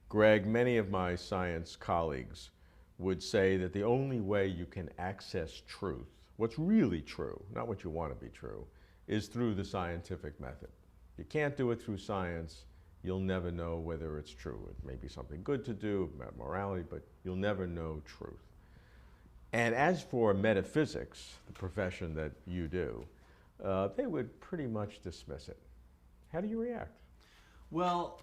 Greg, many of my science colleagues would say that the only way you can access truth, what's really true, not what you want to be true, is through the scientific method. You can't do it through science, you'll never know whether it's true. It may be something good to do, about morality, but you'll never know truth. And as for metaphysics, the profession that you do, they would pretty much dismiss it. How do you react? Well,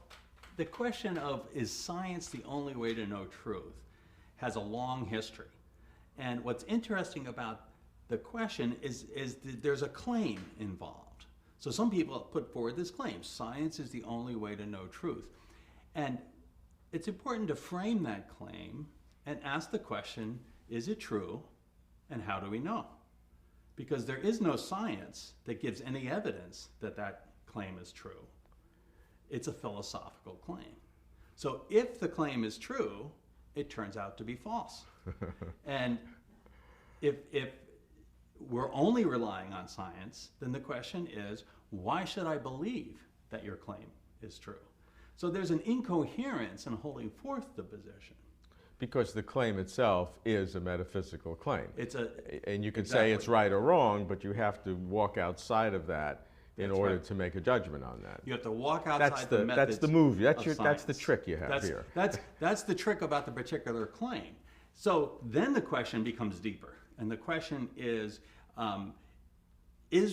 the question of is science the only way to know truth has a long history. And what's interesting about the question is that there's a claim involved. So some people put forward this claim, science is the only way to know truth. And it's important to frame that claim and ask the question, is it true, and how do we know? Because there is no science that gives any evidence that that claim is true. It's a philosophical claim. So if the claim is true, it turns out to be false. And if we're only relying on science, then the question is, why should I believe that your claim is true? So there's an incoherence in holding forth the position. Because the claim itself is a metaphysical claim. And you can exactly. say it's right or wrong, but you have to walk outside of that in That's order right. to make a judgment on that. You have to walk outside the methods. That's the movie. That's science. the trick you have here. That's the trick about the particular claim. So then the question becomes deeper, and the question is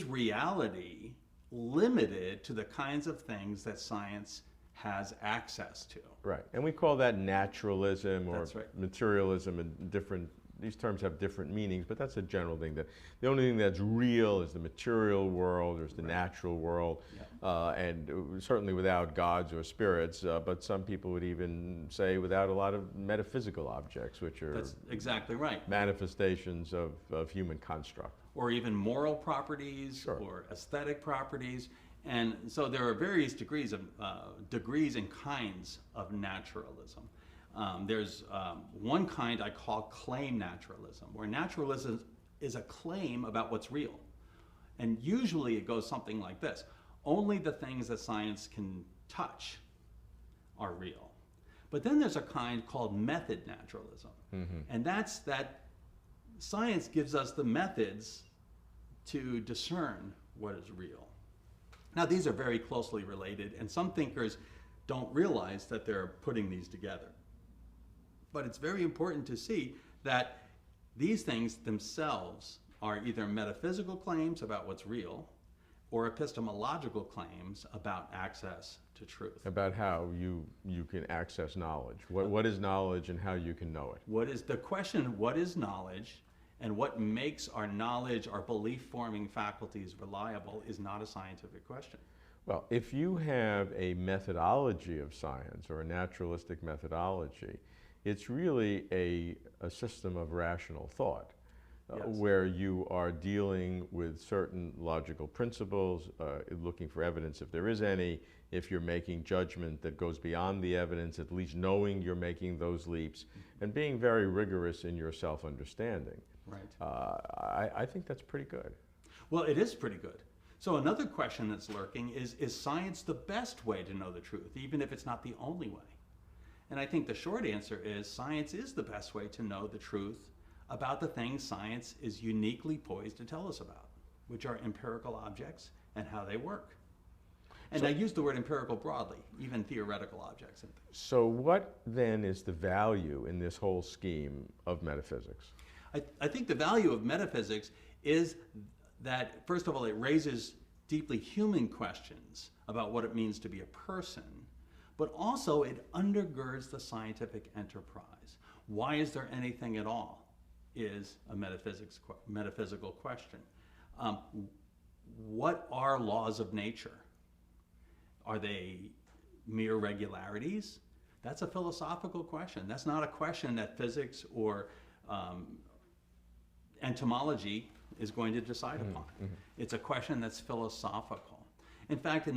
reality limited to the kinds of things that science has access to? Right, and we call that naturalism or That's right. materialism, and these terms have different meanings, but that's a general thing. That the only thing that's real is the material world, there's the Right. natural world, Yeah. and certainly without gods or spirits, but some people would even say without a lot of metaphysical objects, which are That's exactly right. manifestations of human construct. Or even moral properties, Sure. or aesthetic properties. And so there are various degrees and kinds of naturalism. There's one kind I call claim naturalism, where naturalism is a claim about what's real. And usually it goes something like this: only the things that science can touch are real. But then there's a kind called method naturalism. Mm-hmm. And that's that science gives us the methods to discern what is real. Now, these are very closely related, and some thinkers don't realize that they're putting these together. But it's very important to see that these things themselves are either metaphysical claims about what's real or epistemological claims about access to truth. About how you can access knowledge. What is knowledge and how you can know it? What is the question, what is knowledge, and what makes our knowledge, our belief-forming faculties reliable is not a scientific question. Well, if you have a methodology of science or a naturalistic methodology, it's really a system of rational thought. Yes. Where you are dealing with certain logical principles, looking for evidence if there is any, if you're making judgment that goes beyond the evidence, at least knowing you're making those leaps, and being very rigorous in your self-understanding. Right. I think that's pretty good. Well, it is pretty good. So another question that's lurking is science the best way to know the truth, even if it's not the only way? And I think the short answer is science is the best way to know the truth about the things science is uniquely poised to tell us about, which are empirical objects and how they work. And I use the word empirical broadly, even theoretical objects and things. So what then is the value in this whole scheme of metaphysics? I think the value of metaphysics is that, first of all, it raises deeply human questions about what it means to be a person, but also it undergirds the scientific enterprise. Why is there anything at all is a metaphysical question. What are laws of nature? Are they mere regularities? That's a philosophical question. That's not a question that physics or entomology is going to decide upon. Mm-hmm. It's a question that's philosophical. In fact, in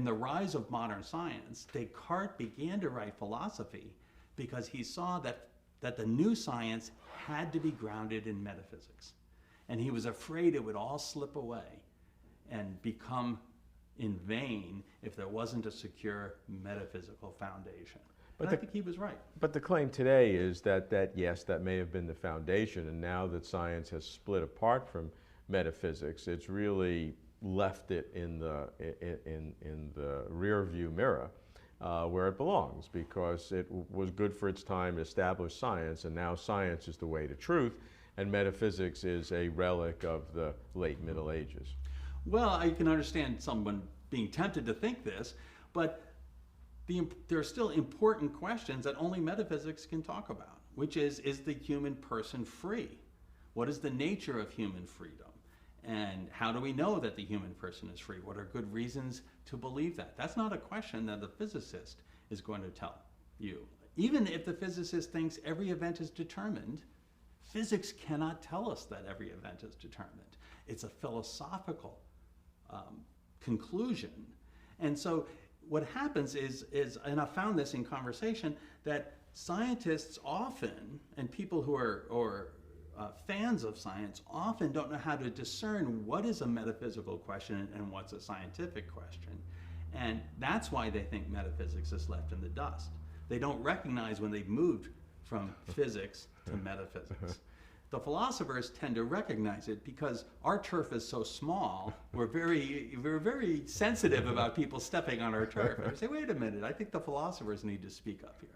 the rise of modern science, Descartes began to write philosophy because he saw that the new science had to be grounded in metaphysics. And he was afraid it would all slip away and become in vain if there wasn't a secure metaphysical foundation. And I think he was right. But the claim today is that yes, that may have been the foundation, and now that science has split apart from metaphysics, it's really left it in the rear view mirror where it belongs, because it was good for its time, established science, and now science is the way to truth, and metaphysics is a relic of the late Middle Ages. Well, I can understand someone being tempted to think this, but there are still important questions that only metaphysics can talk about, which is the human person free? What is the nature of human freedom? And how do we know that the human person is free? What are good reasons to believe that? That's not a question that the physicist is going to tell you. Even if the physicist thinks every event is determined, physics cannot tell us that every event is determined. It's a philosophical conclusion. And so what happens is, and I found this in conversation, that scientists often, and people who are fans of science, often don't know how to discern what is a metaphysical question and what's a scientific question. And that's why they think metaphysics is left in the dust. They don't recognize when they've moved from physics to metaphysics. The philosophers tend to recognize it because our turf is so small. We're very sensitive about people stepping on our turf. And we say, wait a minute, I think the philosophers need to speak up here.